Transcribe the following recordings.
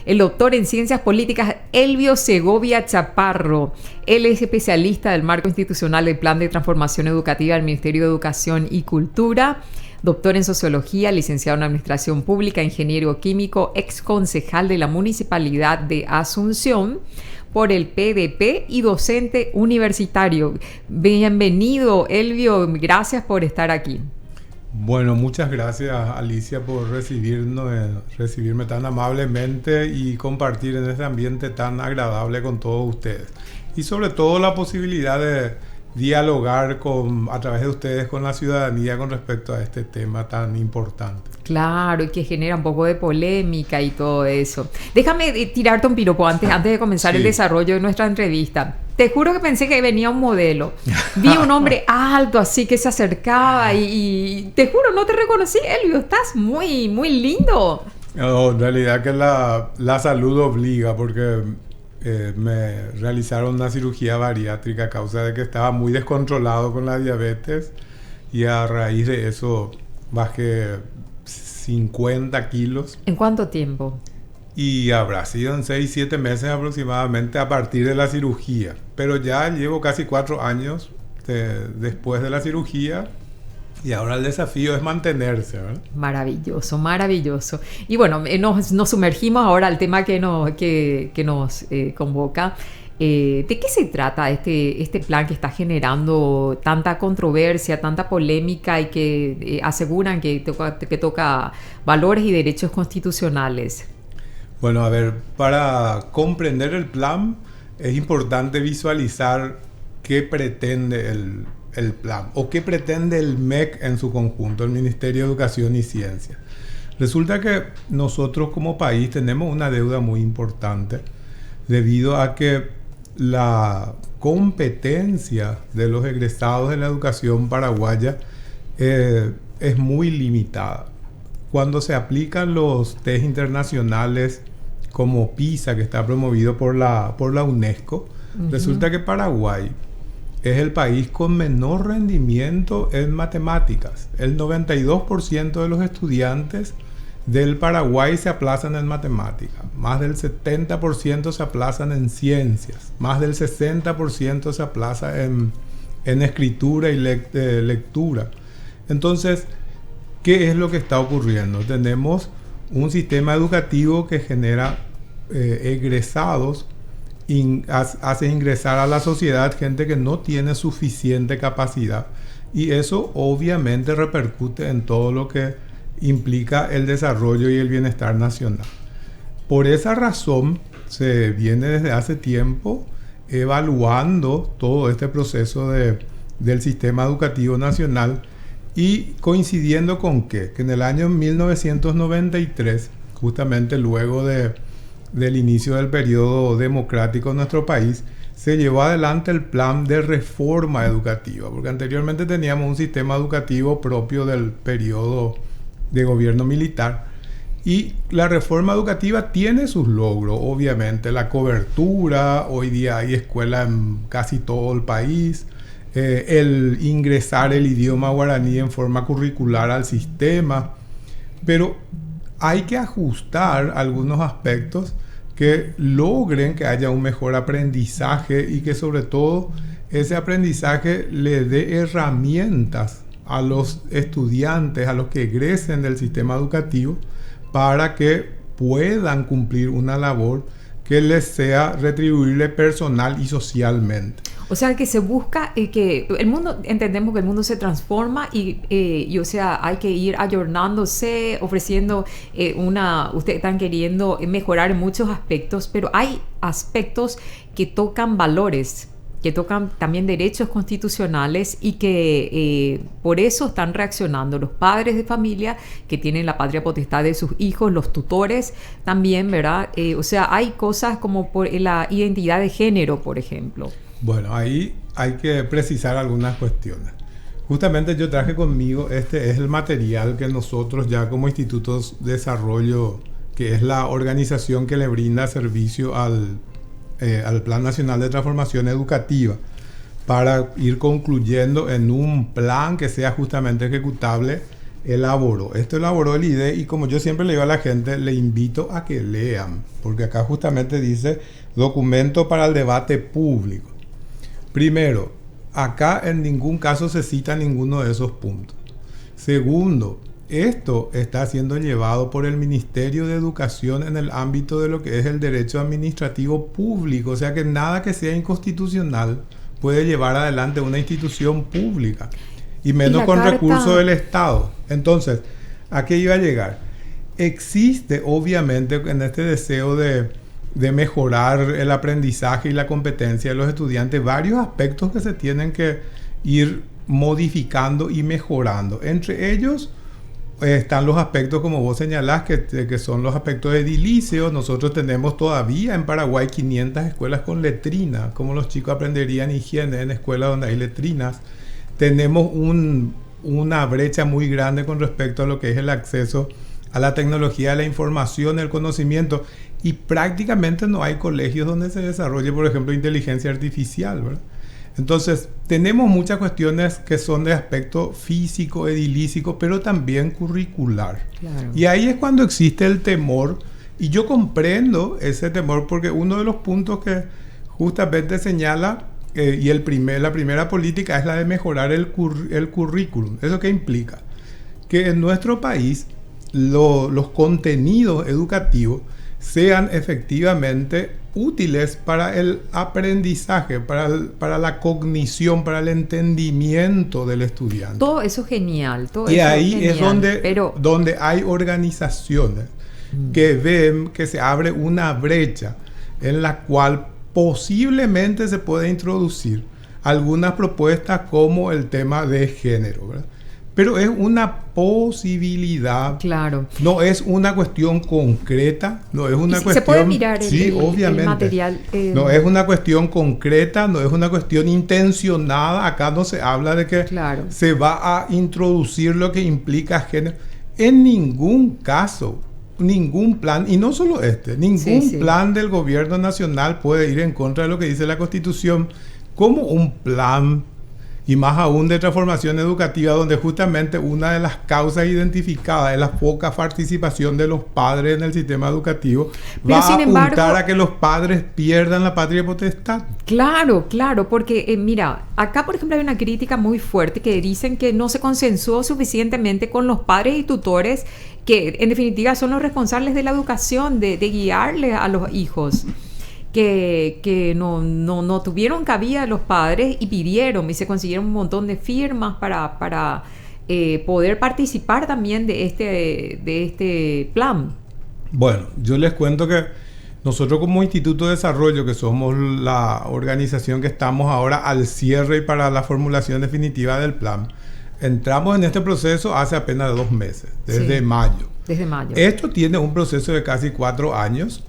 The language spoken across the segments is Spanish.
el doctor en Ciencias Políticas Elvio Segovia Chaparro. Él es especialista del marco institucional del Plan de Transformación Educativa del Ministerio de Educación y Cultura, doctor en Sociología, licenciado en Administración Pública, ingeniero químico, ex concejal de la Municipalidad de Asunción por el PDP y docente universitario. Bienvenido, Elvio, gracias por estar aquí. Bueno, muchas gracias, Alicia, por recibirme tan amablemente y compartir en este ambiente tan agradable con todos ustedes. Y sobre todo la posibilidad de dialogar a través de ustedes con la ciudadanía con respecto a este tema tan importante. Claro, y que genera un poco de polémica y todo eso. Déjame tirarte un piropo antes de comenzar el desarrollo de nuestra entrevista. Te juro que pensé que venía un modelo. Vi un hombre alto así que se acercaba y te juro, no te reconocí, Elvio. Estás muy, muy lindo. No, en realidad que la salud obliga porque me realizaron una cirugía bariátrica a causa de que estaba muy descontrolado con la diabetes y a raíz de eso bajé 50 kilos. ¿En cuánto tiempo? Y habrá sido en 6-7 meses aproximadamente a partir de la cirugía. Pero ya llevo casi 4 años después de la cirugía y ahora el desafío es mantenerse, ¿verdad? Maravilloso, maravilloso. Y bueno, nos sumergimos ahora al tema que nos convoca. ¿De qué se trata este plan que está generando tanta controversia, tanta polémica y que aseguran que toca valores y derechos constitucionales? Bueno, a ver, para comprender el plan es importante visualizar qué pretende el plan o qué pretende el MEC en su conjunto, el Ministerio de Educación y Ciencia. Resulta que nosotros como país tenemos una deuda muy importante debido a que la competencia de los egresados de la educación paraguaya es muy limitada. Cuando se aplican los test internacionales como PISA, que está promovido por la UNESCO, resulta que Paraguay es el país con menor rendimiento en matemáticas. El 92% de los estudiantes del Paraguay se aplazan en matemáticas, más del 70% se aplazan en ciencias, más del 60% se aplaza en escritura y lectura. Entonces, ¿qué es lo que está ocurriendo? Tenemos un sistema educativo que genera egresados, hace ingresar a la sociedad gente que no tiene suficiente capacidad y eso obviamente repercute en todo lo que implica el desarrollo y el bienestar nacional. Por esa razón se viene desde hace tiempo evaluando todo este proceso del sistema educativo nacional y coincidiendo con que en el año 1993, justamente luego del inicio del periodo democrático en nuestro país, se llevó adelante el plan de reforma educativa, porque anteriormente teníamos un sistema educativo propio del periodo de gobierno militar y la reforma educativa tiene sus logros, obviamente la cobertura, hoy día hay escuelas en casi todo el país, el ingresar el idioma guaraní en forma curricular al sistema, pero hay que ajustar algunos aspectos que logren que haya un mejor aprendizaje y que sobre todo ese aprendizaje le dé herramientas a los estudiantes, a los que egresen del sistema educativo para que puedan cumplir una labor que les sea retribuible personal y socialmente. O sea, que se busca que el mundo, entendemos que el mundo se transforma y o sea, hay que ir ayornándose, ofreciendo ustedes están queriendo mejorar en muchos aspectos, pero hay aspectos que tocan valores, que tocan también derechos constitucionales y que por eso están reaccionando los padres de familia que tienen la patria potestad de sus hijos, los tutores también, ¿verdad? O sea, hay cosas como por la identidad de género, por ejemplo. Bueno, ahí hay que precisar algunas cuestiones. Justamente yo traje conmigo, este es el material que nosotros ya como Institutos de Desarrollo, que es la organización que le brinda servicio al Plan Nacional de Transformación Educativa, para ir concluyendo en un plan que sea justamente ejecutable elaboró. Esto elaboró el IDE y como yo siempre le digo a la gente, le invito a que lean, porque acá justamente dice documento para el debate público. Primero, acá en ningún caso se cita ninguno de esos puntos. Segundo, esto está siendo llevado por el Ministerio de Educación en el ámbito de lo que es el derecho administrativo público, o sea que nada que sea inconstitucional puede llevar adelante una institución pública, y menos con recursos del Estado. Entonces, ¿a qué iba a llegar? Existe, obviamente, en este deseo de mejorar el aprendizaje y la competencia de los estudiantes, varios aspectos que se tienen que ir modificando y mejorando. Entre ellos están los aspectos, como vos señalás, que son los aspectos edilicios. Nosotros tenemos todavía en Paraguay 500 escuelas con letrinas. ¿Cómo los chicos aprenderían higiene en escuelas donde hay letrinas? Tenemos una brecha muy grande con respecto a lo que es el acceso a la tecnología de la información, el conocimiento, y prácticamente no hay colegios donde se desarrolle, por ejemplo, inteligencia artificial, ¿verdad? Entonces, tenemos muchas cuestiones que son de aspecto físico, edilícico, pero también curricular. Claro. Y ahí es cuando existe el temor, y yo comprendo ese temor, porque uno de los puntos que justamente señala, y la primera política es la de mejorar el currículum. ¿Eso qué implica? Que en nuestro país los contenidos educativos sean efectivamente útiles para el aprendizaje, para la cognición, para el entendimiento del estudiante. Todo eso es genial. Y ahí es donde hay organizaciones que ven que se abre una brecha en la cual posiblemente se puede introducir algunas propuestas como el tema de género, ¿verdad? Pero es una posibilidad. Claro. No es una cuestión concreta, no es una cuestión... Se puede mirar obviamente. El material. No es una cuestión concreta, no es una cuestión intencionada. Acá no se habla de que se va a introducir lo que implica género. En ningún caso, ningún plan, y no solo ningún plan del gobierno nacional puede ir en contra de lo que dice la Constitución, como un plan, y más aún de transformación educativa, donde justamente una de las causas identificadas es la poca participación de los padres en el sistema educativo, va a apuntar a que los padres pierdan la patria potestad. Claro, porque mira, acá por ejemplo hay una crítica muy fuerte que dicen que no se consensuó suficientemente con los padres y tutores, que en definitiva son los responsables de la educación, de guiarle a los hijos. Que no tuvieron cabida los padres y pidieron y se consiguieron un montón de firmas para poder participar también de este plan. Bueno, yo les cuento que nosotros como Instituto de Desarrollo, que somos la organización que estamos ahora al cierre y para la formulación definitiva del plan, entramos en este proceso hace apenas 2 meses, desde mayo. Desde mayo. Esto tiene un proceso de casi 4 años.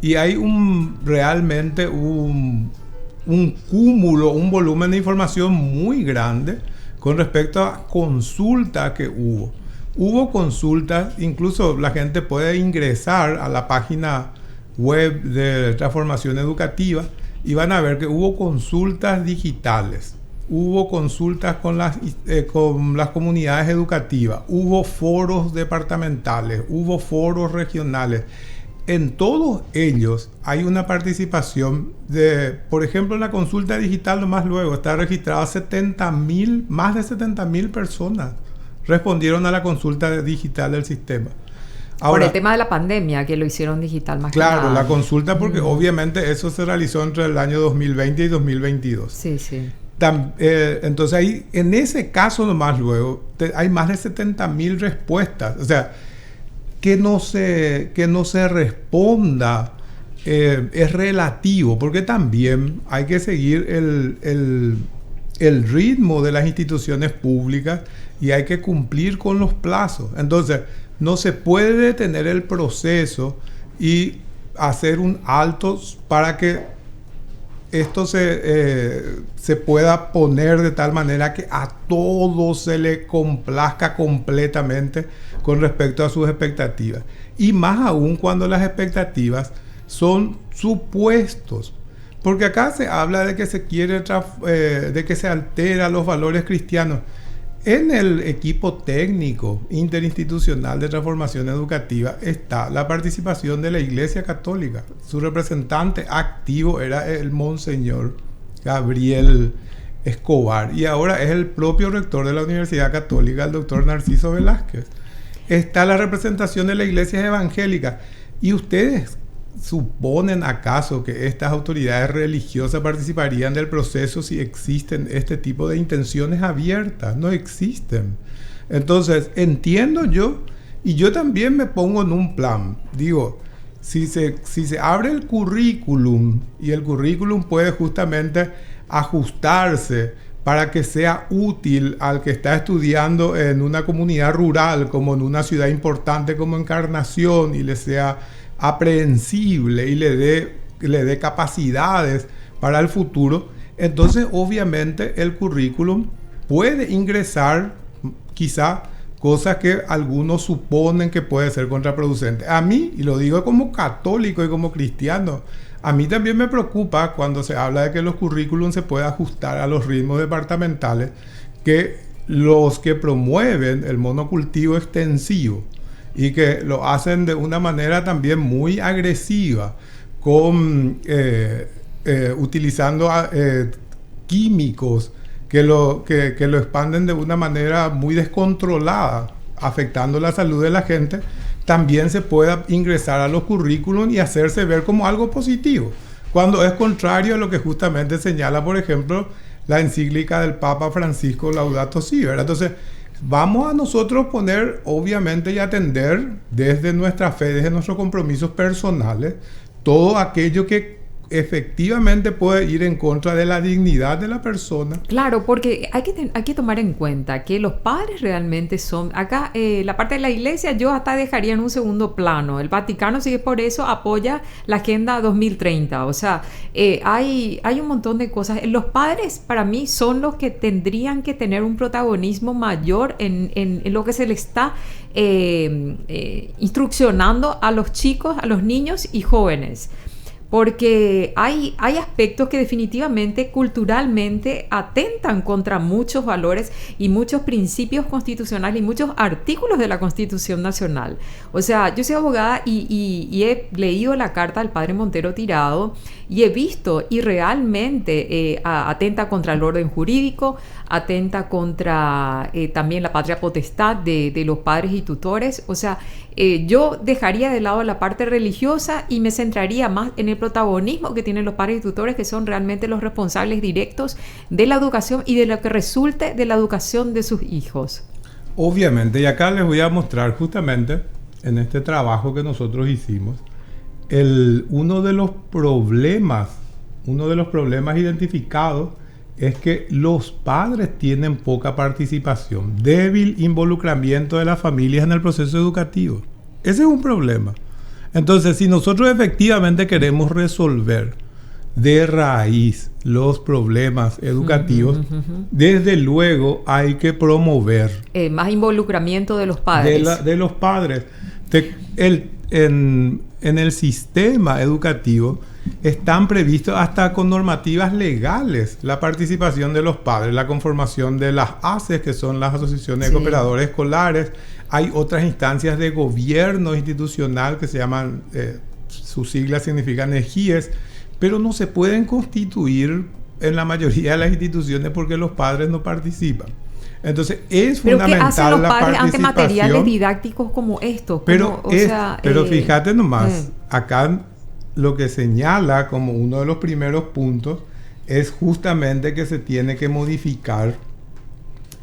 Y hay realmente un cúmulo, un volumen de información muy grande con respecto a consultas que hubo. Hubo consultas, incluso la gente puede ingresar a la página web de Transformación Educativa y van a ver que hubo consultas digitales, hubo consultas con las comunidades educativas, hubo foros departamentales, hubo foros regionales. En todos ellos hay una participación por ejemplo, la consulta digital nomás luego está registrada más de 70,000 personas respondieron a la consulta digital del sistema. Ahora, por el tema de la pandemia, que lo hicieron digital más claro, que nada. la consulta, porque obviamente eso se realizó entre el año 2020 y 2022. Sí. Entonces ahí, en ese caso nomás luego, hay más de 70,000 respuestas. O sea, que no se responda es relativo, porque también hay que seguir el ritmo de las instituciones públicas y hay que cumplir con los plazos. Entonces, no se puede detener el proceso y hacer un alto para que esto se pueda poner de tal manera que a todos se le complazca completamente con respecto a sus expectativas. Y más aún cuando las expectativas son supuestos. Porque acá se habla de que se quiere, de que se altera los valores cristianos. En el equipo técnico interinstitucional de transformación educativa está la participación de la Iglesia Católica. Su representante activo era el Monseñor Gabriel Escobar y ahora es el propio rector de la Universidad Católica, el doctor Narciso Velázquez. Está la representación de la Iglesia Evangélica. ¿Y ustedes suponen acaso que estas autoridades religiosas participarían del proceso si existen este tipo de intenciones abiertas? No existen. Entonces, entiendo yo, y yo también me pongo en un plan. Digo, si se abre el currículum, y el currículum puede justamente ajustarse para que sea útil al que está estudiando en una comunidad rural, como en una ciudad importante como Encarnación, y le sea aprehensible y le dé capacidades para el futuro, entonces obviamente el currículum puede ingresar quizá cosas que algunos suponen que puede ser contraproducente. A mí, y lo digo como católico y como cristiano, a mí también me preocupa cuando se habla de que los currículums se pueden ajustar a los ritmos departamentales, que los que promueven el monocultivo extensivo y que lo hacen de una manera también muy agresiva, utilizando químicos que lo expanden de una manera muy descontrolada, afectando la salud de la gente, también se pueda ingresar a los currículums y hacerse ver como algo positivo, cuando es contrario a lo que justamente señala, por ejemplo, la encíclica del Papa Francisco Laudato Si', ¿verdad? Entonces, vamos a nosotros poner, obviamente, y atender desde nuestra fe, desde nuestros compromisos personales, todo aquello que efectivamente puede ir en contra de la dignidad de la persona. Claro, porque hay que tomar en cuenta que los padres realmente son... Acá, la parte de la iglesia yo hasta dejaría en un segundo plano. El Vaticano sí que por eso apoya la Agenda 2030. O sea, hay un montón de cosas. Los padres para mí son los que tendrían que tener un protagonismo mayor en lo que se le está instruccionando a los chicos, a los niños y jóvenes. Porque hay aspectos que definitivamente culturalmente atentan contra muchos valores y muchos principios constitucionales y muchos artículos de la Constitución Nacional. O sea, yo soy abogada y he leído la carta del padre Montero Tirado y he visto y realmente atenta contra el orden jurídico, atenta contra también la patria potestad de los padres y tutores. O sea, yo dejaría de lado la parte religiosa y me centraría más en el protagonismo que tienen los padres y tutores, que son realmente los responsables directos de la educación y de lo que resulte de la educación de sus hijos. Obviamente, y acá les voy a mostrar justamente en este trabajo que nosotros hicimos, uno de los problemas identificados es que los padres tienen poca participación, débil involucramiento de las familias en el proceso educativo. Ese es un problema. Entonces, si nosotros efectivamente queremos resolver de raíz los problemas educativos, desde luego hay que promover más involucramiento de los padres. De los padres. En el sistema educativo están previstos hasta con normativas legales la participación de los padres, la conformación de las ACES, que son las asociaciones de cooperadores escolares. Hay otras instancias de gobierno institucional que se llaman, sus siglas significan EGIES, pero no se pueden constituir en la mayoría de las instituciones porque los padres no participan. Entonces es fundamental la participación. ¿Pero qué hacen los padres ante materiales didácticos como estos? Pero fíjate nomás, acá lo que señala como uno de los primeros puntos es justamente que se tiene que modificar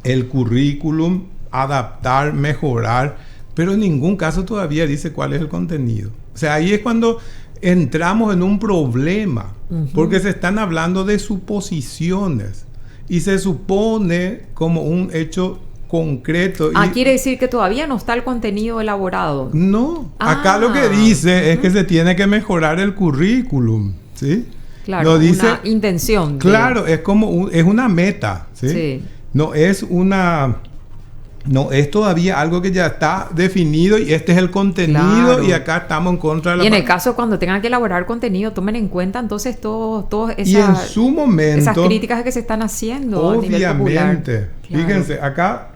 el currículum, adaptar, mejorar, pero en ningún caso todavía dice cuál es el contenido. O sea, ahí es cuando entramos en un problema, porque se están hablando de suposiciones y se supone como un hecho concreto. Quiere decir que todavía no está el contenido elaborado. No, acá lo que dice es que se tiene que mejorar el currículum, ¿sí? Claro, lo dice, una intención. Claro, es como es una meta, ¿sí? Sí. No es una No, es todavía algo que ya está definido y este es el contenido, claro. Y acá estamos en contra de la... Y en el caso cuando tengan que elaborar contenido, tomen en cuenta entonces todas y en su momento, esas críticas que se están haciendo obviamente, a nivel popular. Claro. Fíjense, acá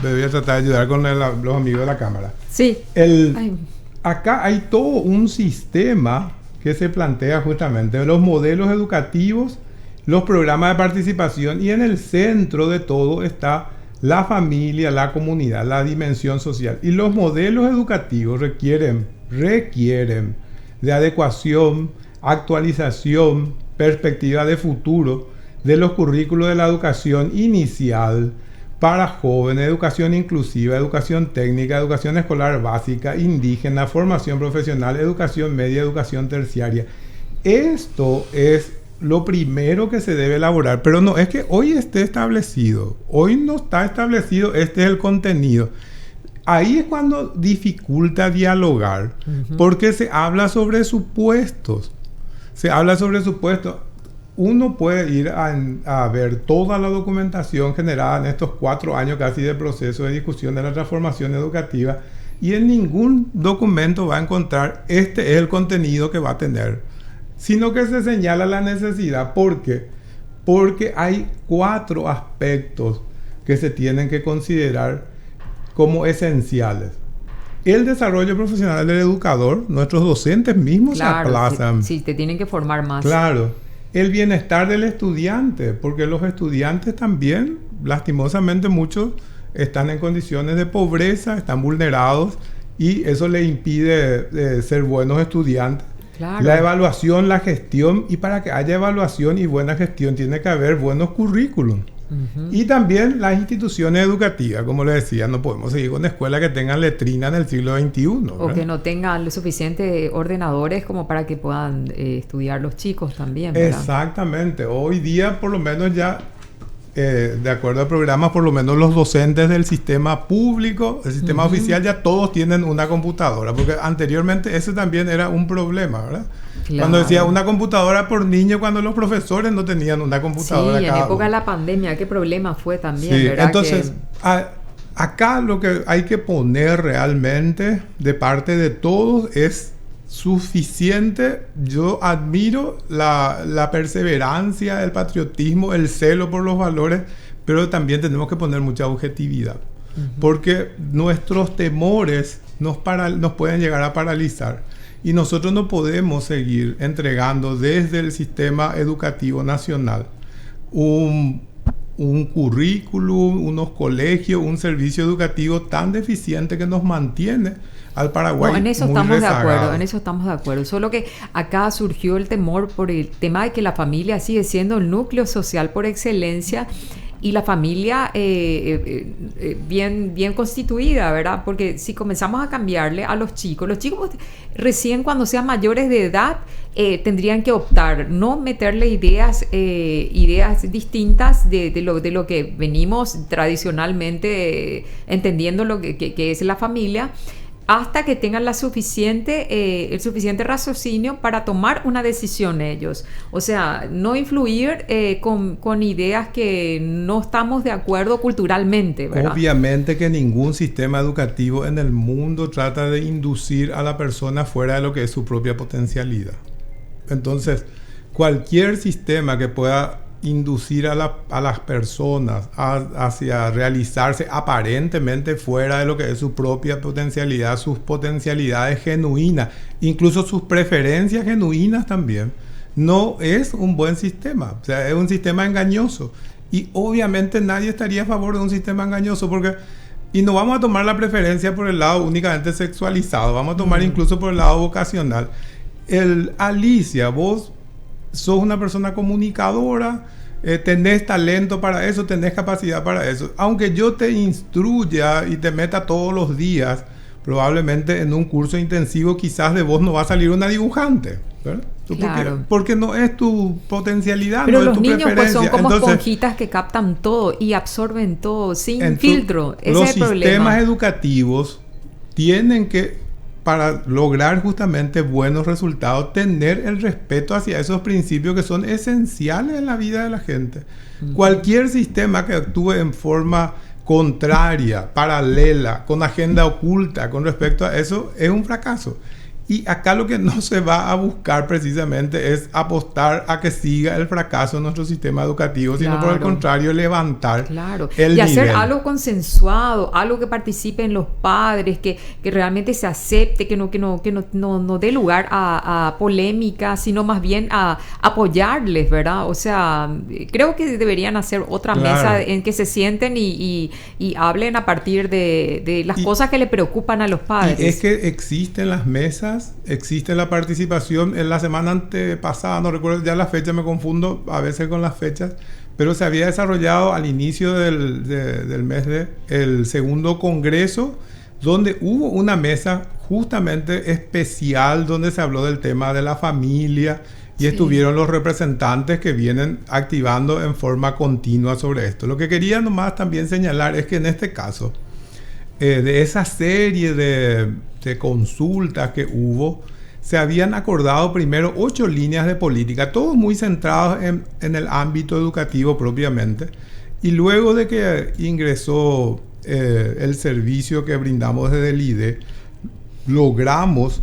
me voy a tratar de ayudar con los amigos de la cámara. Sí. Acá hay todo un sistema que se plantea justamente los modelos educativos, los programas de participación, y en el centro de todo está la familia, la comunidad, la dimensión social. Y los modelos educativos requieren de adecuación, actualización, perspectiva de futuro de los currículos de la educación inicial para jóvenes, educación inclusiva, educación técnica, educación escolar básica, indígena, formación profesional, educación media, educación terciaria. Esto es lo primero que se debe elaborar, pero no es que hoy esté establecido, hoy no está establecido, este es el contenido. Ahí es cuando dificulta dialogar, porque se habla sobre supuestos, Uno puede ir a ver toda la documentación generada en estos 4 años casi de proceso de discusión de la transformación educativa, y en ningún documento va a encontrar este es el contenido que va a tener, sino que se señala la necesidad. ¿Por qué? Porque hay 4 aspectos que se tienen que considerar como esenciales. El desarrollo profesional del educador, nuestros docentes mismos se aplazan. Sí, te tienen que formar más. Claro. El bienestar del estudiante, porque los estudiantes también, lastimosamente muchos, están en condiciones de pobreza, están vulnerados, y eso les impide ser buenos estudiantes. Claro. La evaluación, la gestión, y para que haya evaluación y buena gestión tiene que haber buenos currículums. Y también las instituciones educativas, como les decía, no podemos seguir con escuelas que tengan letrina en el siglo XXI, ¿verdad? O que no tengan los suficientes ordenadores como para que puedan estudiar los chicos también, ¿verdad? Exactamente. Hoy día, por lo menos ya, de acuerdo al programa, por lo menos los docentes del sistema público, el sistema oficial, ya todos tienen una computadora, porque anteriormente ese también era un problema, ¿verdad? Claro. Cuando decía una computadora por niño, cuando los profesores no tenían una computadora. Sí, en época de la pandemia, qué problema fue también, sí, ¿verdad? Entonces, acá lo que hay que poner realmente de parte de todos es suficiente. Yo admiro la perseverancia, el patriotismo, el celo por los valores, pero también tenemos que poner mucha objetividad, porque nuestros temores nos pueden llegar a paralizar, y nosotros no podemos seguir entregando desde el sistema educativo nacional un currículum, unos colegios, un servicio educativo tan deficiente que nos mantiene al Paraguay. No, en eso muy estamos rezagado. de acuerdo, en eso estamos de acuerdo. Solo que acá surgió el temor por el tema de que la familia sigue siendo el núcleo social por excelencia, y la familia bien constituida, ¿verdad? Porque si comenzamos a cambiarle a los chicos recién cuando sean mayores de edad tendrían que optar, no meterle ideas distintas de lo que venimos tradicionalmente entendiendo lo que es la familia, hasta que tengan el suficiente raciocinio para tomar una decisión ellos. O sea, no influir con ideas que no estamos de acuerdo culturalmente, ¿verdad? Obviamente que ningún sistema educativo en el mundo trata de inducir a la persona fuera de lo que es su propia potencialidad. Entonces, cualquier sistema que pueda inducir a las personas hacia realizarse aparentemente fuera de lo que es su propia potencialidad, sus potencialidades genuinas, incluso sus preferencias genuinas también, no es un buen sistema. O sea, es un sistema engañoso, y obviamente nadie estaría a favor de un sistema engañoso, y no vamos a tomar la preferencia por el lado únicamente sexualizado, vamos a tomar incluso por el lado vocacional. Alicia, vos sos una persona comunicadora, tenés talento para eso, tenés capacidad para eso. Aunque yo te instruya y te meta todos los días, probablemente en un curso intensivo quizás de vos no va a salir una dibujante, ¿verdad? Claro. Porque no es tu potencialidad, pero no es tu preferencia. Pero los niños pues son como esponjitas que captan todo y absorben todo sin filtro. Ese los es el problema. Sistemas educativos tienen que, para lograr justamente buenos resultados, tener el respeto hacia esos principios que son esenciales en la vida de la gente. Cualquier sistema que actúe en forma contraria, paralela, con agenda oculta con respecto a eso, es un fracaso. Y acá lo que no se va a buscar precisamente es apostar a que siga el fracaso en nuestro sistema educativo, sino por el contrario, levantar el nivel. Y hacer algo consensuado, algo que participen los padres, que realmente se acepte, que no dé lugar a polémica, sino más bien a apoyarles, ¿verdad? O sea, creo que deberían hacer otra mesa en que se sienten y hablen a partir de las cosas que le preocupan a los padres. Y es que existen las mesas, existe la participación. En la semana antepasada, no recuerdo ya la fecha, me confundo a veces con las fechas, pero se había desarrollado al inicio del mes el segundo congreso, donde hubo una mesa justamente especial donde se habló del tema de la familia y estuvieron los representantes que vienen activando en forma continua sobre esto. Lo que quería nomás también señalar es que en este caso, de esa serie de consultas que hubo, se habían acordado primero 8 líneas de política, todos muy centrados en el ámbito educativo propiamente, y luego de que ingresó el servicio que brindamos desde el IDE, logramos,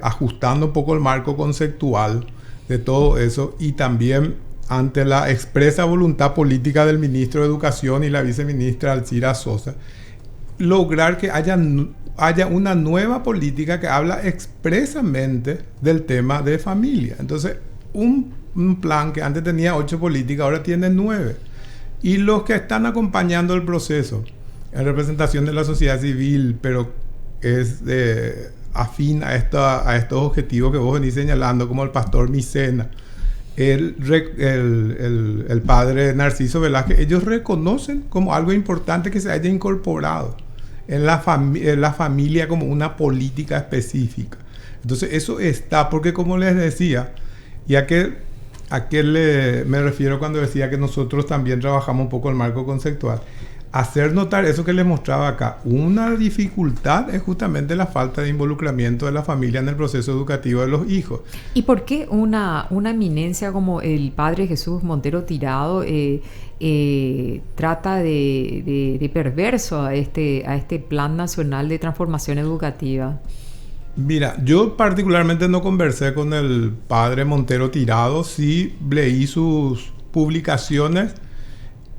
ajustando un poco el marco conceptual de todo eso, y también ante la expresa voluntad política del ministro de Educación y la viceministra Alcira Sosa, lograr que haya una nueva política que habla expresamente del tema de familia. Entonces, un plan que antes tenía 8 políticas, ahora tiene 9. Y los que están acompañando el proceso, en representación de la sociedad civil, pero es afín a estos objetivos que vos venís señalando, como el pastor Micena, el padre Narciso Velázquez, ellos reconocen como algo importante que se haya incorporado en la familia como una política específica. Entonces eso está, porque como les decía, y a qué me refiero cuando decía que nosotros también trabajamos un poco el marco conceptual, hacer notar eso que les mostraba acá. Una dificultad es justamente la falta de involucramiento de la familia en el proceso educativo de los hijos. ¿Y por qué una eminencia como el padre Jesús Montero Tirado trata de perverso a este Plan Nacional de Transformación Educativa? Mira, yo particularmente no conversé con el padre Montero Tirado, sí leí sus publicaciones,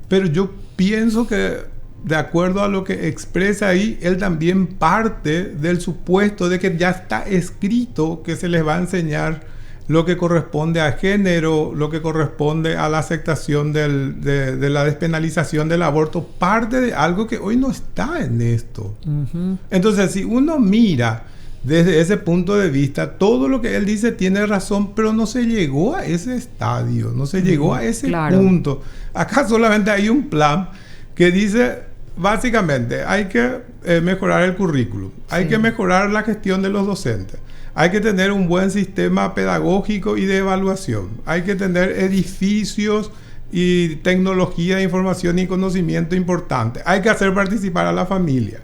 pero yo pienso que, de acuerdo a lo que expresa ahí, él también parte del supuesto de que ya está escrito que se les va a enseñar lo que corresponde a género, lo que corresponde a la aceptación de la despenalización del aborto, parte de algo que hoy no está en esto. Uh-huh. Entonces, si uno mira desde ese punto de vista, todo lo que él dice tiene razón, pero no se llegó a ese estadio, no se llegó a ese punto. Acá solamente hay un plan que dice, básicamente, hay que mejorar el currículum, hay que mejorar la gestión de los docentes, hay que tener un buen sistema pedagógico y de evaluación, hay que tener edificios y tecnología de información y conocimiento importante, hay que hacer participar a la familia.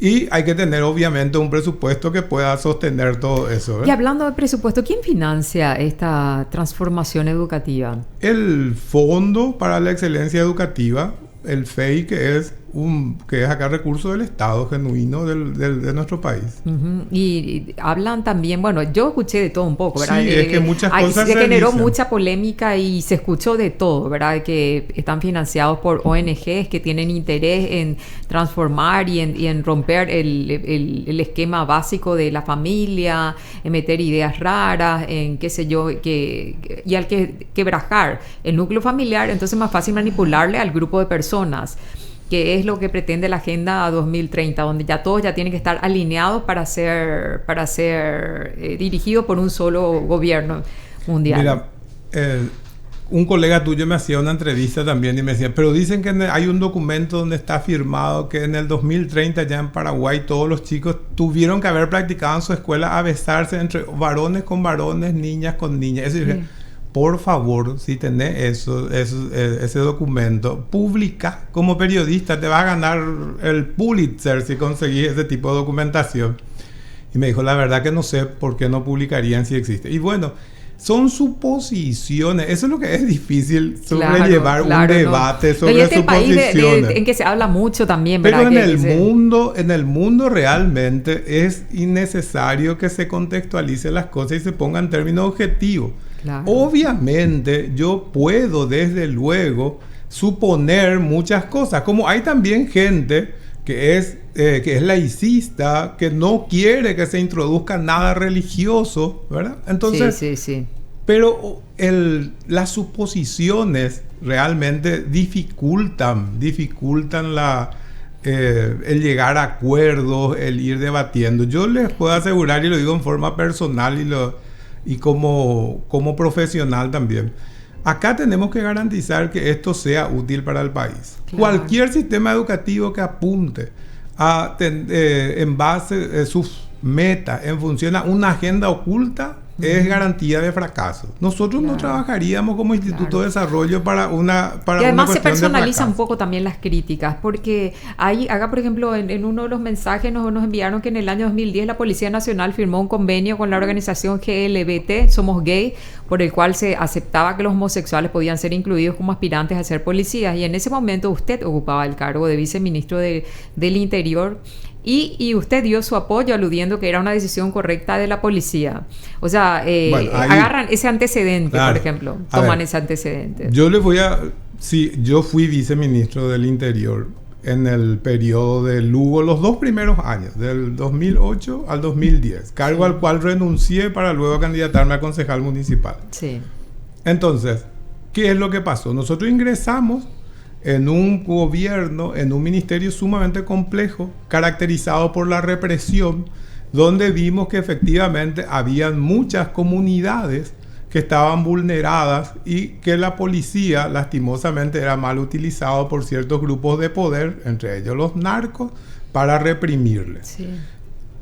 Y hay que tener, obviamente, un presupuesto que pueda sostener todo eso, ¿eh? Y hablando de presupuesto, ¿quién financia esta transformación educativa? El Fondo para la Excelencia Educativa, el FEI, que es acá recurso del Estado genuino de nuestro país. Uh-huh. Y hablan también, bueno, yo escuché de todo un poco, ¿verdad? Sí, es que muchas cosas se generó mucha polémica y se escuchó de todo, ¿verdad? Que están financiados por ONGs que tienen interés en transformar y en romper el esquema básico de la familia, en meter ideas raras, en qué sé yo, y al que quebrajar el núcleo familiar, entonces es más fácil manipularle al grupo de personas, que es lo que pretende la Agenda 2030, donde ya todos ya tienen que estar alineados para ser dirigidos por un solo gobierno mundial. Mira, un colega tuyo me hacía una entrevista también y me decía, pero dicen que hay un documento donde está firmado que en el 2030 ya en Paraguay todos los chicos tuvieron que haber practicado en su escuela a besarse entre varones con varones, niñas con niñas. Eso sí. Por favor, si tenés ese documento, publica como periodista, te va a ganar el Pulitzer si conseguís ese tipo de documentación. Y me dijo, la verdad que no sé por qué no publicarían si existe. Y bueno, son suposiciones. Eso es lo que es difícil sobrellevar un debate sobre este suposiciones. País en que se habla mucho también, pero ¿verdad? en el mundo realmente es innecesario que se contextualicen las cosas y se pongan términos objetivos. Claro. Obviamente yo puedo desde luego suponer muchas cosas, como hay también gente que es laicista, que no quiere que se introduzca nada religioso, ¿verdad? Entonces, sí. Pero las suposiciones realmente dificultan el llegar a acuerdos, el ir debatiendo. Yo les puedo asegurar, y lo digo en forma personal y como profesional también, acá tenemos que garantizar que esto sea útil para el país. Claro. Cualquier sistema educativo que apunte en base a sus metas, en función a una agenda oculta, es garantía de fracaso. Nosotros no trabajaríamos como Instituto de Desarrollo para una y además se cuestión personalizan un poco también las críticas, porque acá, por ejemplo, en uno de los mensajes nos enviaron que en el año 2010 la Policía Nacional firmó un convenio con la organización GLBT, Somos Gay, por el cual se aceptaba que los homosexuales podían ser incluidos como aspirantes a ser policías, y en ese momento usted ocupaba el cargo de viceministro del Interior. Y usted dio su apoyo aludiendo que era una decisión correcta de la policía. O sea, agarran ese antecedente, claro, por ejemplo. Toman ese antecedente. Yo fui viceministro del Interior en el periodo de Lugo, los 2 primeros años, del 2008 al 2010. Cargo al cual renuncié para luego candidatarme a concejal municipal. Sí. Entonces, ¿qué es lo que pasó? Nosotros ingresamos en un gobierno, en un ministerio sumamente complejo, caracterizado por la represión, donde vimos que efectivamente habían muchas comunidades que estaban vulneradas y que la policía lastimosamente era mal utilizado por ciertos grupos de poder, entre ellos los narcos, para reprimirles. Sí.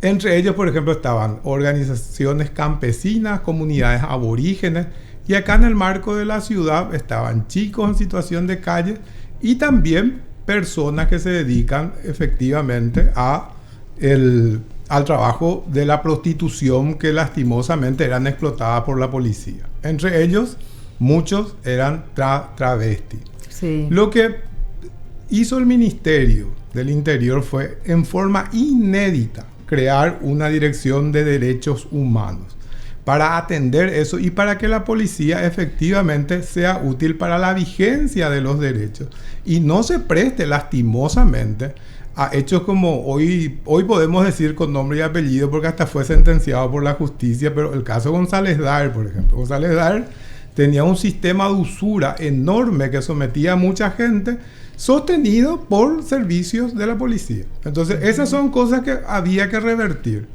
Entre ellos, por ejemplo, estaban organizaciones campesinas, comunidades aborígenes, y acá en el marco de la ciudad estaban chicos en situación de calle y también personas que se dedican efectivamente al trabajo de la prostitución, que lastimosamente eran explotadas por la policía. Entre ellos, muchos eran travestis. Sí. Lo que hizo el Ministerio del Interior fue, en forma inédita, crear una dirección de derechos humanos para atender eso y para que la policía efectivamente sea útil para la vigencia de los derechos y no se preste lastimosamente a hechos como hoy podemos decir con nombre y apellido porque hasta fue sentenciado por la justicia, pero el caso González Dar, por ejemplo. González Dar tenía un sistema de usura enorme que sometía a mucha gente, sostenido por servicios de la policía. Entonces, esas son cosas que había que revertir.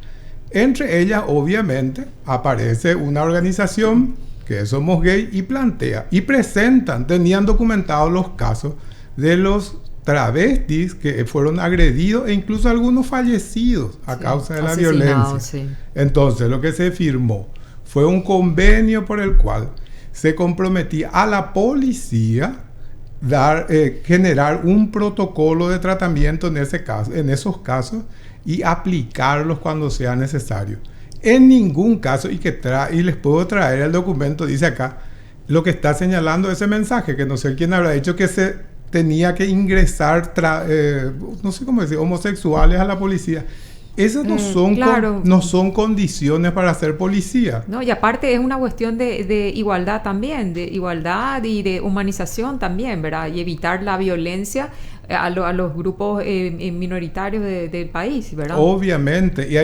Entre ellas, obviamente, aparece una organización que Somos Gay y plantea y tenían documentados los casos de los travestis que fueron agredidos e incluso algunos fallecidos a causa de la violencia. Sí. Entonces, lo que se firmó fue un convenio por el cual se comprometía a la policía generar un protocolo de tratamiento en esos casos y aplicarlos cuando sea necesario. En ningún caso, y les puedo traer el documento, dice acá, lo que está señalando ese mensaje, que no sé quién habrá dicho que se tenía que ingresar, no sé cómo decir, homosexuales a la policía. Esas no son condiciones para ser policía. No, y aparte es una cuestión de igualdad también, de igualdad y de humanización también, ¿verdad? Y evitar la violencia a los grupos minoritarios del país, ¿verdad? Obviamente. Y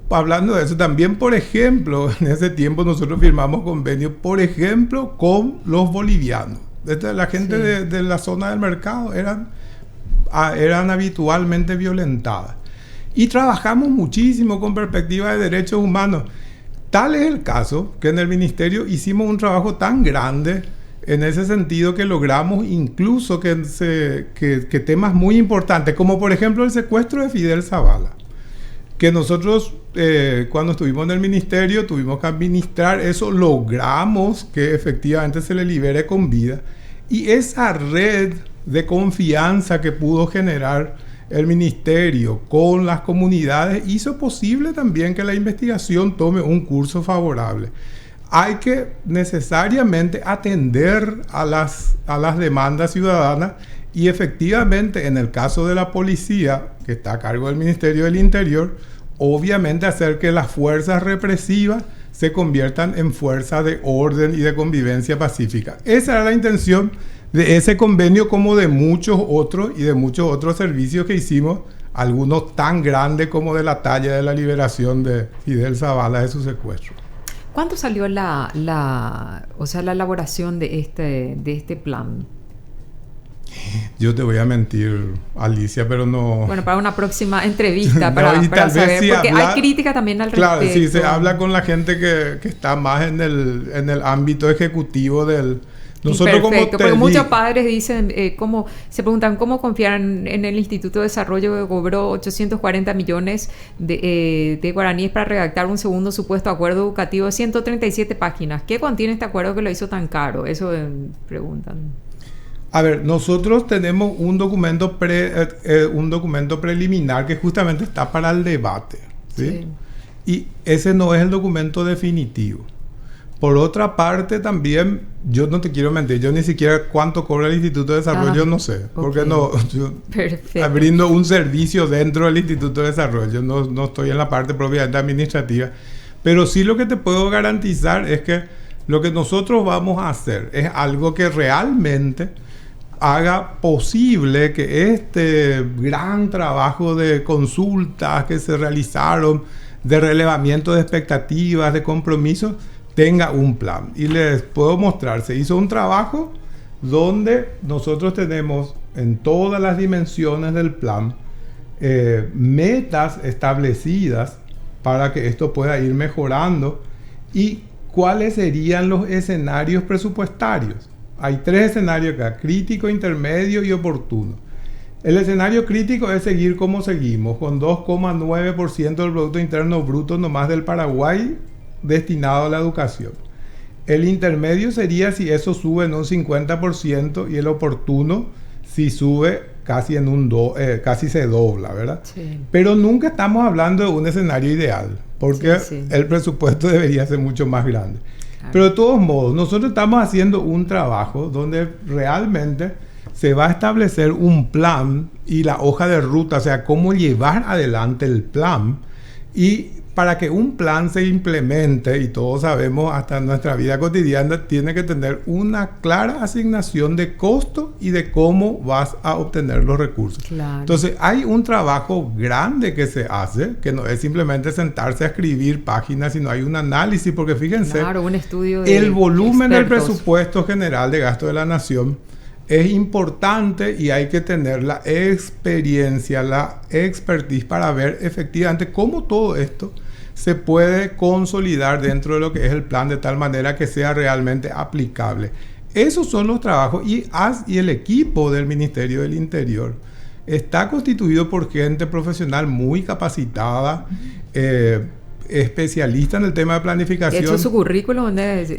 hablando de eso, también, por ejemplo, en ese tiempo nosotros firmamos convenios, por ejemplo, con los bolivianos. La gente de la zona del mercado eran habitualmente violentadas. Y trabajamos muchísimo con perspectiva de derechos humanos. Tal es el caso que en el ministerio hicimos un trabajo tan grande en ese sentido que logramos incluso que temas muy importantes, como por ejemplo el secuestro de Fidel Zavala, que nosotros cuando estuvimos en el ministerio tuvimos que administrar eso, logramos que efectivamente se le libere con vida. Y esa red de confianza que pudo generar el ministerio con las comunidades hizo posible también que la investigación tome un curso favorable. hay que necesariamente atender a las demandas ciudadanas y efectivamente en el caso de la policía, que está a cargo del Ministerio del Interior, obviamente hacer que las fuerzas represivas se conviertan en fuerzas de orden y de convivencia pacífica. Esa era la intención de ese convenio como de muchos otros y de muchos otros servicios que hicimos, algunos tan grandes como de la talla de la liberación de Fidel Zavala de su secuestro. ¿Cuánto salió la elaboración de este plan? Yo te voy a mentir, Alicia, pero no... Bueno, para una próxima entrevista, para saber, si porque habla, hay crítica también al claro, respecto. Sí, se habla con la gente que está más en el ámbito ejecutivo del... Nosotros perfecto, porque muchos padres dicen, se preguntan cómo confiar en el Instituto de Desarrollo que cobró 840 millones de guaraníes para redactar un segundo supuesto acuerdo educativo de 137 páginas. ¿Qué contiene este acuerdo que lo hizo tan caro? Eso preguntan. A ver, nosotros tenemos un documento preliminar que justamente está para el debate, ¿sí? Y ese no es el documento definitivo. Por otra parte, también, yo no te quiero mentir, yo ni siquiera cuánto cobra el Instituto de Desarrollo, no sé. Porque yo brindo un servicio dentro del Instituto de Desarrollo, no estoy en la parte propiamente administrativa. Pero sí lo que te puedo garantizar es que lo que nosotros vamos a hacer es algo que realmente haga posible que este gran trabajo de consultas que se realizaron, de relevamiento de expectativas, de compromisos, tenga un plan. Y les puedo mostrar, se hizo un trabajo donde nosotros tenemos en todas las dimensiones del plan metas establecidas para que esto pueda ir mejorando y cuáles serían los escenarios presupuestarios. Hay 3 escenarios acá: crítico, intermedio y oportuno. El escenario crítico es seguir como seguimos, con 2,9% del Producto Interno Bruto nomás del Paraguay destinado a la educación. El intermedio sería si eso sube en un 50% y el oportuno si sube casi casi se dobla, ¿verdad? Sí. Pero nunca estamos hablando de un escenario ideal, porque el presupuesto debería ser mucho más grande. Claro. Pero de todos modos, nosotros estamos haciendo un trabajo donde realmente se va a establecer un plan y la hoja de ruta, o sea, cómo llevar adelante el plan. Y para que un plan se implemente, y todos sabemos hasta en nuestra vida cotidiana, tiene que tener una clara asignación de costo y de cómo vas a obtener los recursos. Claro. Entonces hay un trabajo grande que se hace, que no es simplemente sentarse a escribir páginas, sino hay un análisis, porque fíjense, un estudio de el volumen expertos. Del presupuesto general de gasto de la nación es importante y hay que tener la experiencia, la expertise para ver efectivamente cómo todo esto se puede consolidar dentro de lo que es el plan de tal manera que sea realmente aplicable. Esos son los trabajos y el equipo del Ministerio del Interior está constituido por gente profesional muy capacitada, especialista en el tema de planificación. ¿Hecho su currículum?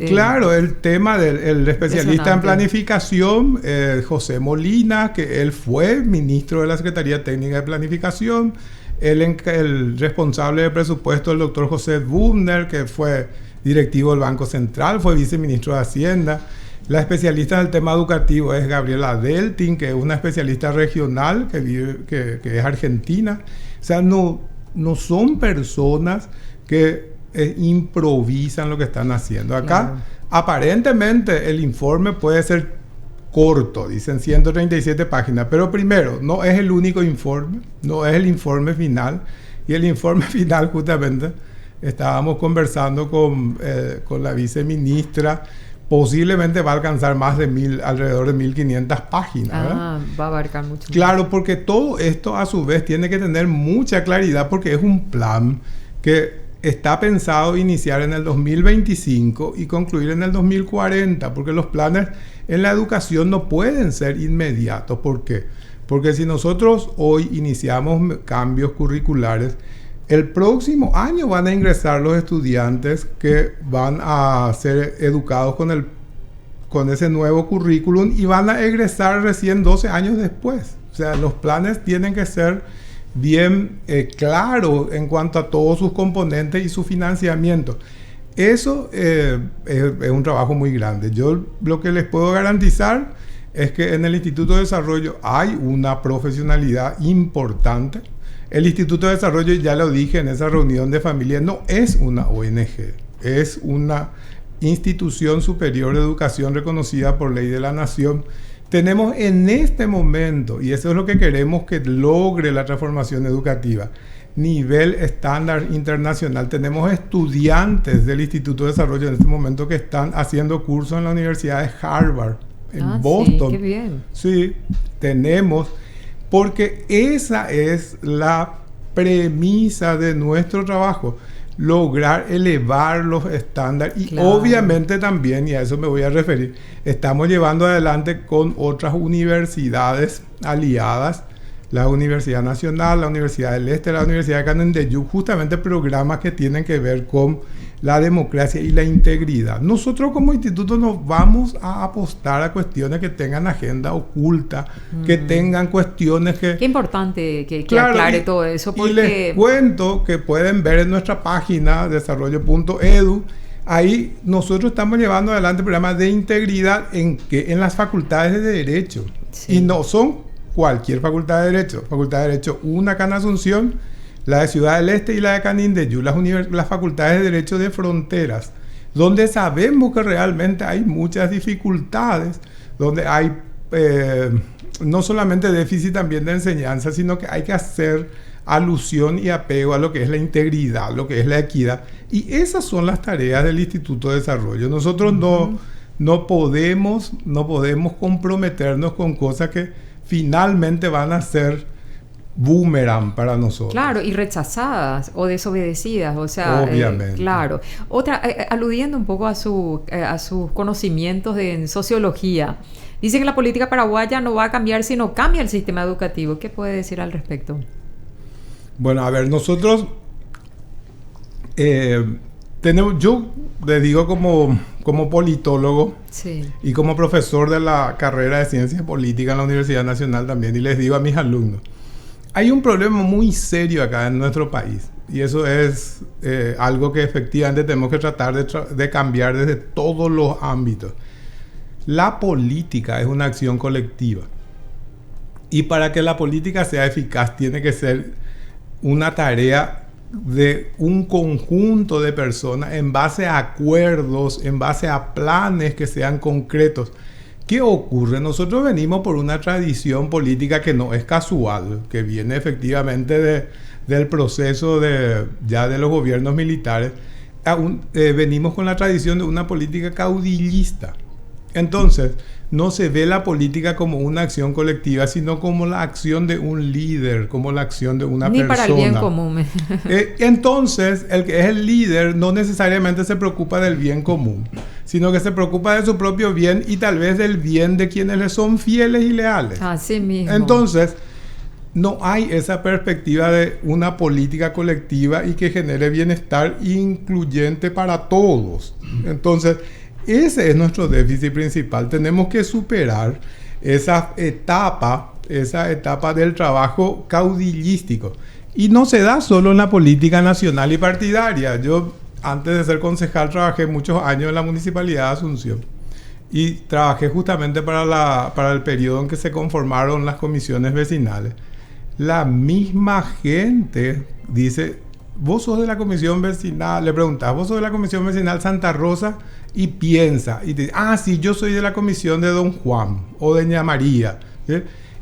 Claro, el tema del especialista en planificación, José Molina, que él fue ministro de la Secretaría Técnica de Planificación. El responsable de presupuesto, el doctor José Bubner, que fue directivo del Banco Central, fue viceministro de Hacienda. La especialista del tema educativo es Gabriela Deltin, que es una especialista regional que es argentina. O sea, no son personas que improvisan lo que están haciendo. Acá, claro, aparentemente, el informe puede ser corto, dicen 137 páginas, pero primero, no es el único informe, no es el informe final, y el informe final justamente estábamos conversando con la viceministra, posiblemente va a alcanzar más de alrededor de 1500 páginas. ¿Verdad? Va a abarcar mucho. Claro, porque todo esto a su vez tiene que tener mucha claridad porque es un plan que está pensado iniciar en el 2025 y concluir en el 2040, porque los planes en la educación no pueden ser inmediatos. ¿Por qué? Porque si nosotros hoy iniciamos cambios curriculares, el próximo año van a ingresar los estudiantes que van a ser educados con ese nuevo currículum y van a egresar recién 12 años después. O sea, los planes tienen que ser bien claros en cuanto a todos sus componentes y su financiamiento. Eso es un trabajo muy grande. Yo lo que les puedo garantizar es que en el Instituto de Desarrollo hay una profesionalidad importante. El Instituto de Desarrollo, ya lo dije en esa reunión de familia, no es una ONG, es una institución superior de educación reconocida por ley de la nación. Tenemos en este momento, y eso es lo que queremos que logre la transformación educativa, nivel estándar internacional. Tenemos estudiantes del Instituto de Desarrollo en este momento que están haciendo cursos en la Universidad de Harvard, en Boston. Sí, qué bien. Sí, tenemos, porque esa es la premisa de nuestro trabajo, lograr elevar los estándares y Claro. obviamente también, y a eso me voy a referir, estamos llevando adelante con otras universidades aliadas, la Universidad Nacional, la Universidad del Este, la Universidad de Canindeyú, justamente programas que tienen que ver con la democracia y la integridad. Nosotros como instituto nos vamos a apostar a cuestiones que tengan agenda oculta, que tengan cuestiones que... Qué importante que Claro, aclare todo eso, y les porque cuento que pueden ver en nuestra página desarrollo.edu. Ahí nosotros estamos llevando adelante programas de integridad en las facultades de Derecho. Sí. Y no son cualquier facultad de Derecho. Facultad de Derecho, una acá en Asunción, la de Ciudad del Este y la de Canindeyú, las facultades de Derecho de Fronteras, donde sabemos que realmente hay muchas dificultades, donde hay no solamente déficit también de enseñanza, sino que hay que hacer alusión y apego a lo que es la integridad, lo que es la equidad. Y esas son las tareas del Instituto de Desarrollo. Nosotros no podemos comprometernos con cosas que finalmente van a ser boomerang para nosotros. claro, y rechazadas o desobedecidas, o sea, Obviamente. claro. Otra, aludiendo un poco a sus conocimientos en sociología, dice que la política paraguaya no va a cambiar si no cambia el sistema educativo. ¿Qué puede decir al respecto? Bueno, a ver, nosotros tenemos, yo le digo como politólogo Sí. y como profesor de la carrera de Ciencias Políticas en la Universidad Nacional también, y les digo a mis alumnos, hay un problema muy serio acá en nuestro país, y eso es algo que efectivamente tenemos que tratar de cambiar desde todos los ámbitos. La política es una acción colectiva, y para que la política sea eficaz tiene que ser una tarea de un conjunto de personas en base a acuerdos, en base a planes que sean concretos. ¿Qué ocurre? Nosotros venimos por una tradición política que no es casual, que viene efectivamente del proceso ya de los gobiernos militares. Venimos con la tradición de una política caudillista. Entonces, no se ve la política como una acción colectiva, sino como la acción de un líder, como la acción de una persona. Ni para el bien común. Entonces, el que es el líder no necesariamente se preocupa del bien común, sino que se preocupa de su propio bien y tal vez del bien de quienes le son fieles y leales. Así mismo. Entonces, no hay esa perspectiva de una política colectiva y que genere bienestar incluyente para todos. Entonces, ese es nuestro déficit principal. Tenemos que superar esa etapa del trabajo caudillístico. Y no se da solo en la política nacional y partidaria. Yo, antes de ser concejal, trabajé muchos años en la Municipalidad de Asunción. Y trabajé justamente para el periodo en que se conformaron las comisiones vecinales. La misma gente dice, vos sos de la comisión vecinal, le preguntás, vos sos de la comisión vecinal Santa Rosa, y piensa, y te dice, sí, yo soy de la comisión de Don Juan o de Doña María. ¿Sí?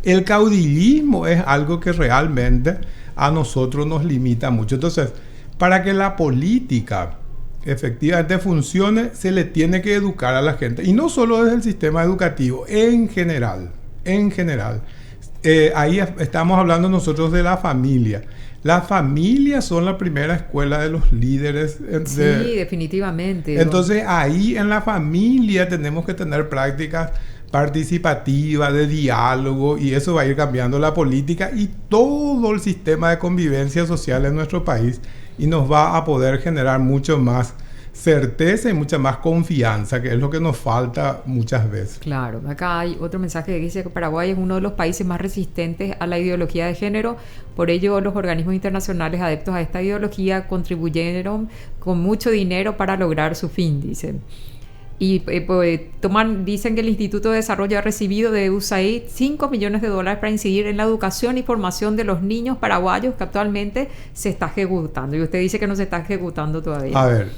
El caudillismo es algo que realmente a nosotros nos limita mucho. Entonces, para que la política efectivamente funcione, se le tiene que educar a la gente. Y no solo desde el sistema educativo, en general. Ahí estamos hablando nosotros de la familia. Las familias son la primera escuela de los líderes. Sí, definitivamente. Entonces, ahí en la familia tenemos que tener prácticas participativas, de diálogo, y eso va a ir cambiando la política y todo el sistema de convivencia social en nuestro país, y nos va a poder generar mucho más certeza y mucha más confianza, que es lo que nos falta muchas veces. Claro, acá hay otro mensaje que dice que Paraguay es uno de los países más resistentes a la ideología de género, por ello los organismos internacionales adeptos a esta ideología contribuyeron con mucho dinero para lograr su fin, dicen. Y pues, dicen que el Instituto de Desarrollo ha recibido de USAID $5 millones para incidir en la educación y formación de los niños paraguayos, que actualmente se está ejecutando. Y usted dice que no se está ejecutando todavía. A ver,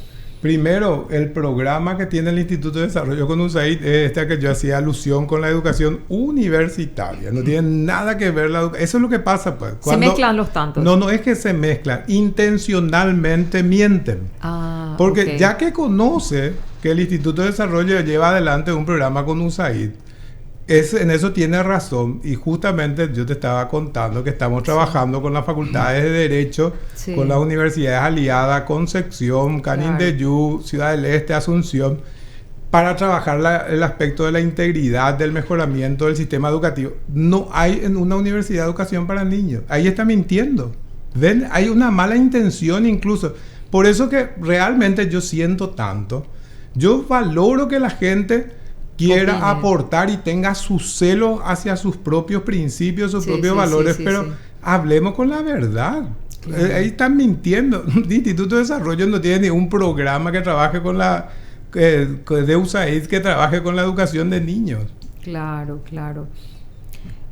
primero, el programa que tiene el Instituto de Desarrollo con USAID es este que yo hacía alusión con la educación universitaria. No tiene nada que ver la educación. Eso es lo que pasa, pues. Se mezclan los tantos. No es que se mezclan. Intencionalmente mienten. Porque okay. Ya que conoce que el Instituto de Desarrollo lleva adelante un programa con USAID, en eso tiene razón. Y justamente yo te estaba contando que estamos trabajando con las facultades de Derecho, con las universidades aliadas, Concepción, Canindeyú, Ciudad del Este, Asunción, para trabajar el aspecto de la integridad, del mejoramiento del sistema educativo. No hay en una universidad de educación para niños. Ahí está mintiendo. ¿Ven? Hay una mala intención incluso. Por eso que realmente yo siento tanto. Yo valoro que la gente quiera aportar y tenga su celo hacia sus propios principios, sus propios valores, pero hablemos con la verdad. Claro. Ahí están mintiendo. El Instituto de Desarrollo no tiene ningún programa que trabaje con de USAID que trabaje con la educación de niños. Claro, claro.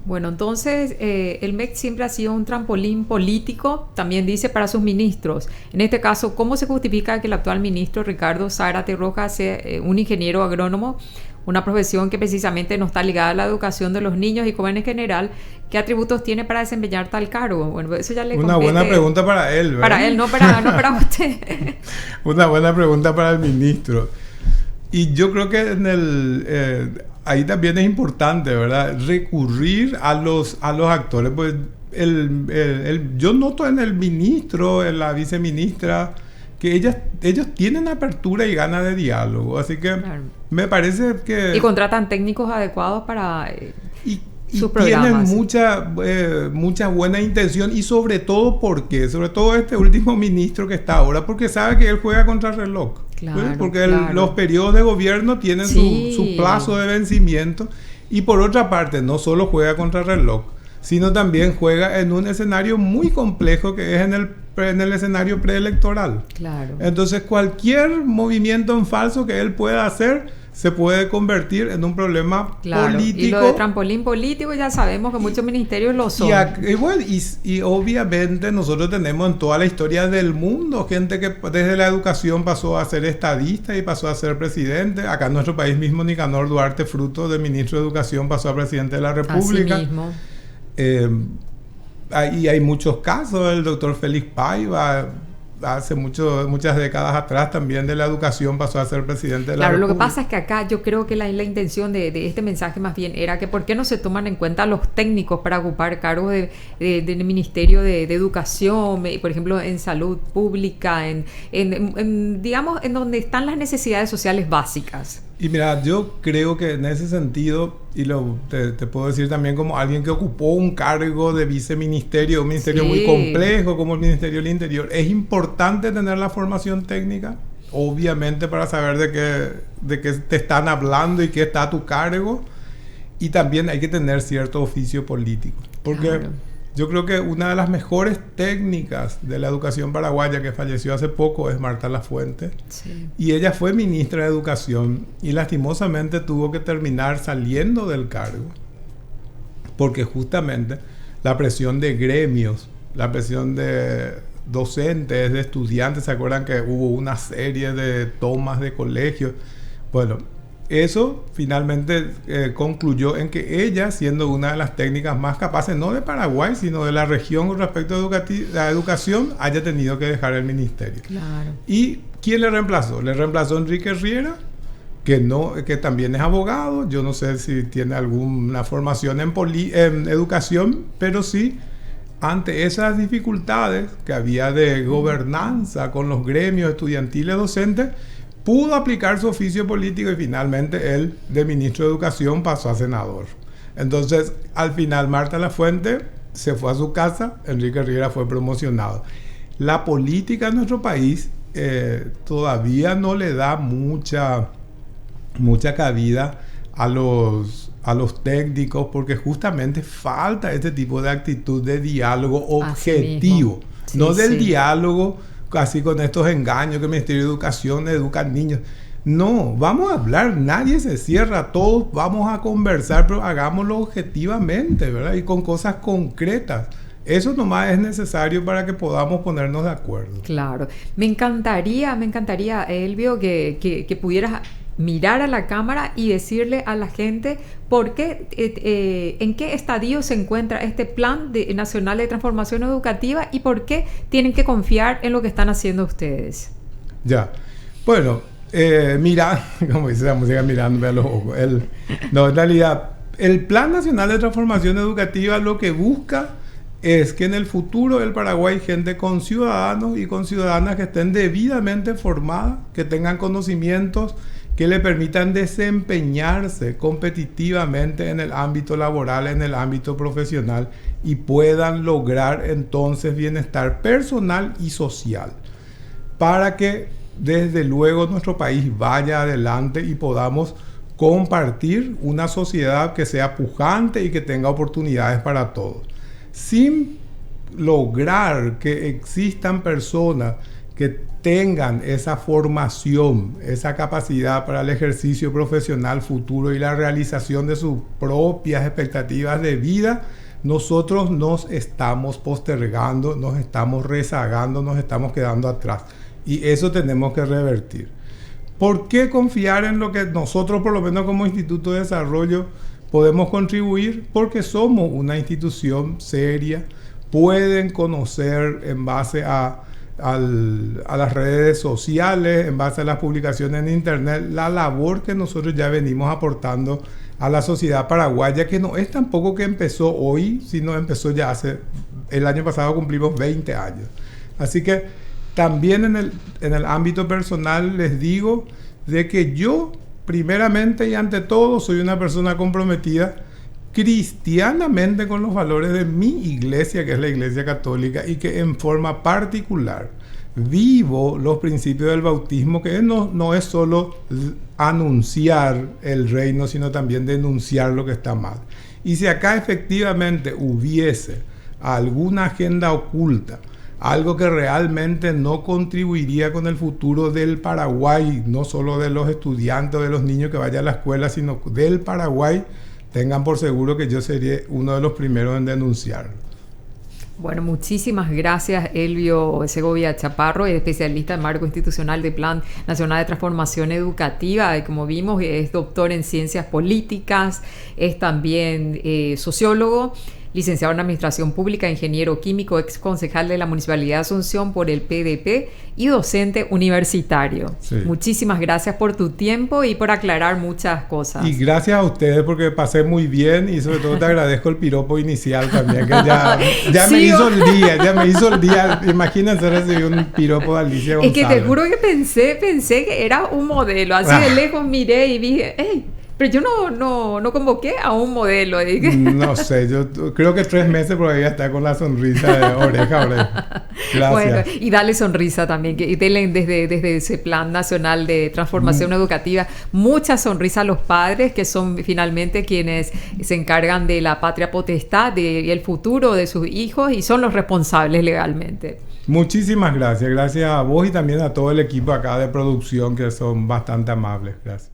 Bueno, entonces el MEC siempre ha sido un trampolín político, también dice, para sus ministros. En este caso, ¿cómo se justifica que el actual ministro Ricardo Zárate Rojas sea un ingeniero agrónomo, una profesión que precisamente no está ligada a la educación de los niños y jóvenes en general? ¿Qué atributos tiene para desempeñar tal cargo? Bueno, eso ya le compete. Una buena pregunta para él, ¿verdad? Para él, no para usted. Una buena pregunta para el ministro. Y yo creo que ahí también es importante, ¿verdad? Recurrir a los actores. Pues yo noto en el ministro, en la viceministra, que ellos tienen apertura y ganas de diálogo. Así que me parece que... Y contratan técnicos adecuados para sus programas. Tienen mucha buena intención. Y sobre todo, ¿por qué? Sobre todo este último ministro que está ahora, porque sabe que él juega contra reloj. Claro, porque los periodos de gobierno tienen su plazo de vencimiento, y por otra parte no solo juega contra reloj, sino también juega en un escenario muy complejo que es en el escenario preelectoral. Claro. Entonces cualquier movimiento en falso que él pueda hacer se puede convertir en un problema político. Y lo de trampolín político ya sabemos que muchos ministerios lo son. Y obviamente nosotros tenemos en toda la historia del mundo gente que desde la educación pasó a ser estadista y pasó a ser presidente. Acá en nuestro país mismo Nicanor Duarte, fruto de ministro de Educación, pasó a presidente de la República. Así mismo. Y hay muchos casos. El doctor Félix Paiva, hace muchas décadas atrás, también de la educación pasó a ser presidente de la República. Lo que pasa es que acá yo creo que la intención de este mensaje más bien era que ¿por qué no se toman en cuenta los técnicos para ocupar cargos del Ministerio de Educación, por ejemplo, en salud pública, digamos, en donde están las necesidades sociales básicas? Y mira, yo creo que en ese sentido, y te puedo decir también como alguien que ocupó un cargo de viceministerio, un ministerio muy complejo como el Ministerio del Interior, es importante tener la formación técnica, obviamente para saber de qué te están hablando y qué está a tu cargo, y también hay que tener cierto oficio político, porque yo creo que una de las mejores técnicas de la educación paraguaya, que falleció hace poco, es Marta Lafuente. Sí. Y ella fue ministra de Educación y lastimosamente tuvo que terminar saliendo del cargo, porque justamente la presión de gremios, la presión de docentes, de estudiantes, ¿se acuerdan que hubo una serie de tomas de colegios? Bueno, eso finalmente concluyó en que ella, siendo una de las técnicas más capaces, no de Paraguay, sino de la región con respecto a la educación, haya tenido que dejar el ministerio. Claro. ¿Y quién le reemplazó? Le reemplazó Enrique Riera, que también es abogado. Yo no sé si tiene alguna formación en educación, pero sí, ante esas dificultades que había de gobernanza con los gremios estudiantiles docentes, pudo aplicar su oficio político y finalmente él, de ministro de Educación, pasó a senador. Entonces, al final, Marta Lafuente se fue a su casa, Enrique Riera fue promocionado. La política en nuestro país todavía no le da mucha cabida a los técnicos, porque justamente falta este tipo de actitud de diálogo objetivo, sí, no del diálogo casi con estos engaños que el Ministerio de Educación educa niños. No, vamos a hablar, nadie se cierra, todos vamos a conversar, pero hagámoslo objetivamente, ¿verdad? Y con cosas concretas. Eso nomás es necesario para que podamos ponernos de acuerdo. Claro. Me encantaría, Elvio, que pudieras mirar a la cámara y decirle a la gente por qué, en qué estadio se encuentra este plan nacional de transformación educativa y por qué tienen que confiar en lo que están haciendo ustedes. Ya. Bueno, mira, como dice la música, mirándome a los ojos. No, en realidad, el Plan Nacional de Transformación Educativa lo que busca es que en el futuro del Paraguay gente con ciudadanos y con ciudadanas que estén debidamente formadas, que tengan conocimientos que le permitan desempeñarse competitivamente en el ámbito laboral, en el ámbito profesional, y puedan lograr entonces bienestar personal y social, para que desde luego nuestro país vaya adelante y podamos compartir una sociedad que sea pujante y que tenga oportunidades para todos. Sin lograr que existan personas que tengan esa formación, esa capacidad para el ejercicio profesional futuro y la realización de sus propias expectativas de vida, nosotros nos estamos postergando, nos estamos rezagando, nos estamos quedando atrás. Y eso tenemos que revertir. ¿Por qué confiar en lo que nosotros, por lo menos como Instituto de Desarrollo, podemos contribuir? Porque somos una institución seria, pueden conocer en base a las redes sociales, en base a las publicaciones en internet, la labor que nosotros ya venimos aportando a la sociedad paraguaya, que no es tampoco que empezó hoy, sino empezó ya el año pasado cumplimos 20 años. Así que también en el ámbito personal les digo de que yo, primeramente y ante todo, soy una persona comprometida cristianamente con los valores de mi iglesia, que es la Iglesia Católica, y que en forma particular vivo los principios del bautismo, que no es solo anunciar el reino, sino también denunciar lo que está mal. Y si acá efectivamente hubiese alguna agenda oculta, algo que realmente no contribuiría con el futuro del Paraguay, no solo de los estudiantes o de los niños que vayan a la escuela, sino del Paraguay, tengan por seguro que yo sería uno de los primeros en denunciarlo. Bueno, muchísimas gracias, Elvio Segovia Chaparro, especialista en marco institucional de Plan Nacional de Transformación Educativa. Y como vimos, es doctor en ciencias políticas, es también sociólogo, licenciado en Administración Pública, ingeniero químico, ex concejal de la Municipalidad de Asunción por el PDP y docente universitario. Sí. Muchísimas gracias por tu tiempo y por aclarar muchas cosas. Y gracias a ustedes porque pasé muy bien y sobre todo te agradezco el piropo inicial también, que ya sí, me hizo el día. Imagínense recibir un piropo de Alicia González. Es que te juro que pensé que era un modelo. Así de lejos miré y dije, ¡hey! Pero yo no convoqué a un modelo. No sé, yo creo que 3 meses por ahí está con la sonrisa de oreja a oreja. Gracias. Bueno, y dale sonrisa también, y denle desde ese Plan Nacional de Transformación Educativa mucha sonrisa a los padres, que son finalmente quienes se encargan de la patria potestad, del futuro de sus hijos y son los responsables legalmente. Muchísimas gracias. Gracias a vos y también a todo el equipo acá de producción, que son bastante amables. Gracias.